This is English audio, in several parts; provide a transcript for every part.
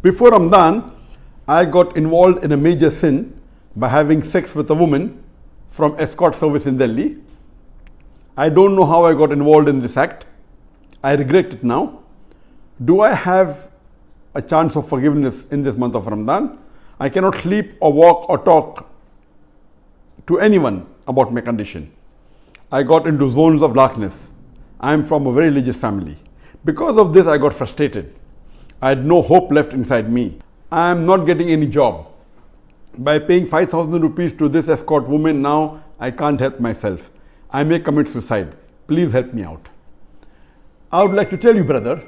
Before Ramadan, I got involved in a major sin by having sex with a woman from escort service in Delhi. I don't know how I got involved in this act. I regret it now. Do I have a chance of forgiveness in this month of Ramadan? I cannot sleep or walk or talk to anyone about my condition. I got into zones of darkness. I am from a very religious family. Because of this, I got frustrated. I had no hope left inside me. I am not getting any job. By paying 5,000 rupees to this escort woman, now I can't help myself. I may commit suicide. Please help me out. I would like to tell you, brother,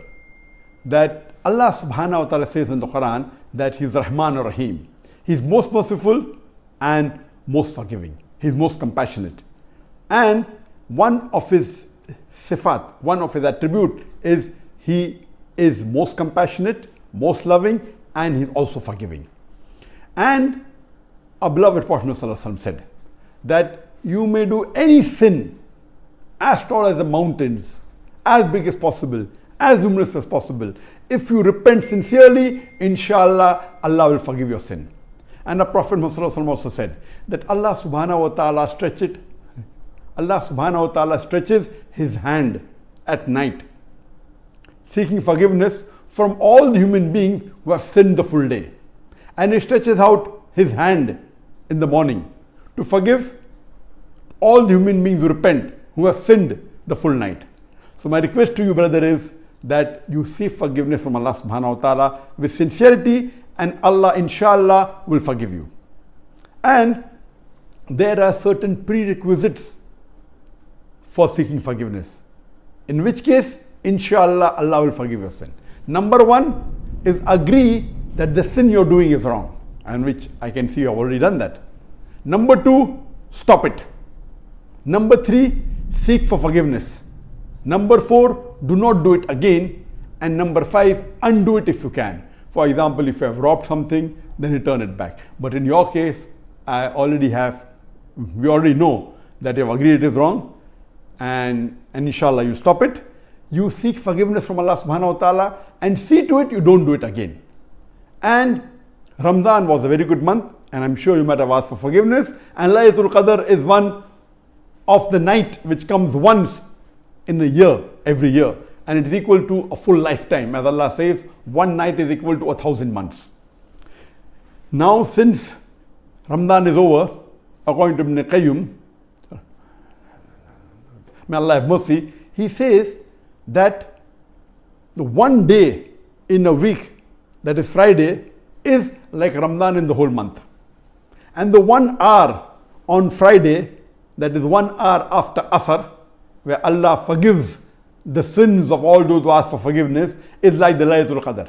that Allah subhanahu wa ta'ala says in the Quran that He is Rahman or Rahim. He is most merciful and most forgiving. He is most compassionate. And one of His sifat, one of His attributes is He is most compassionate, most loving, and He is also forgiving. And our beloved Prophet ﷺ said that you may do any sin as tall as the mountains, as big as possible, as numerous as possible. If you repent sincerely, inshallah, Allah will forgive your sin. And the Prophet ﷺ also said that Allah subhanahu wa ta'ala stretches His hand at night, seeking forgiveness from all the human beings who have sinned the full day. And He stretches out His hand in the morning to forgive all the human beings who repent, who have sinned the full night. So my request to you, brother, is that you seek forgiveness from Allah subhanahu wa ta'ala with sincerity, and Allah inshallah will forgive you. And there are certain prerequisites for seeking forgiveness, in which case inshallah Allah will forgive your sin. Number one is agree that the sin you're doing is wrong, and which I can see you have already done that. Number two, stop it. Number three, seek for forgiveness. Number four, do not do it again. And number five, undo it if you can. For example, if you have robbed something, then return it back. But in your case, we already know that you have agreed it is wrong, and inshallah you stop it. You seek forgiveness from Allah subhanahu wa ta'ala and see to it you don't do it again. And Ramadan was a very good month, and I'm sure you might have asked for forgiveness. And Laylatul Qadr is one of the night which comes once in a year, every year, and it is equal to a full lifetime. As Allah says, one night is equal to 1,000 months. Now, since Ramadan is over, according to Ibn Qayyim, may Allah have mercy, he says that the one day in a week, that is Friday, is like Ramadan in the whole month. And the 1 hour on Friday, that is 1 hour after Asr, where Allah forgives the sins of all those who ask for forgiveness, is like the Laylatul Qadr.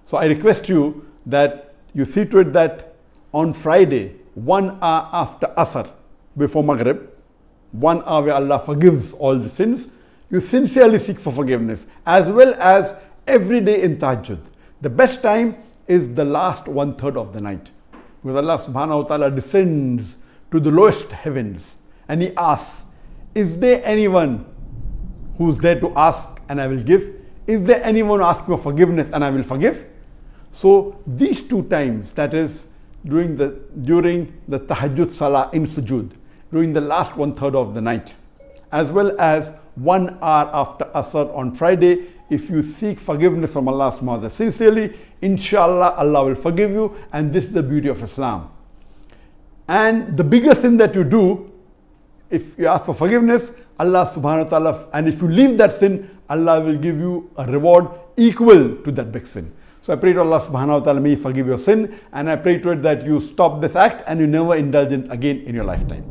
So I request you that you see to it that on Friday, 1 hour after Asr, before Maghrib, 1 hour where Allah forgives all the sins, you sincerely seek for forgiveness, as well as every day in Tahajjud. The best time is the last 1/3 of the night, because Allah subhanahu wa ta'ala descends to the lowest heavens and He asks, is there anyone who's there to ask and I will give? Is there anyone asking for forgiveness and I will forgive? So these two times, that is during the Tahajjud Salah in Sujood, during the last 1/3 of the night, as well as 1 hour after Asr on Friday, if you seek forgiveness from Allah subhanahu wa ta'ala sincerely, inshallah Allah will forgive you. And this is the beauty of Islam. And the biggest sin that you do, if you ask for forgiveness, Allah subhanahu wa ta'ala, and if you leave that sin, Allah will give you a reward equal to that big sin. So I pray to Allah subhanahu wa ta'ala, may He forgive your sin, and I pray to it that you stop this act and you never indulge in again in your lifetime.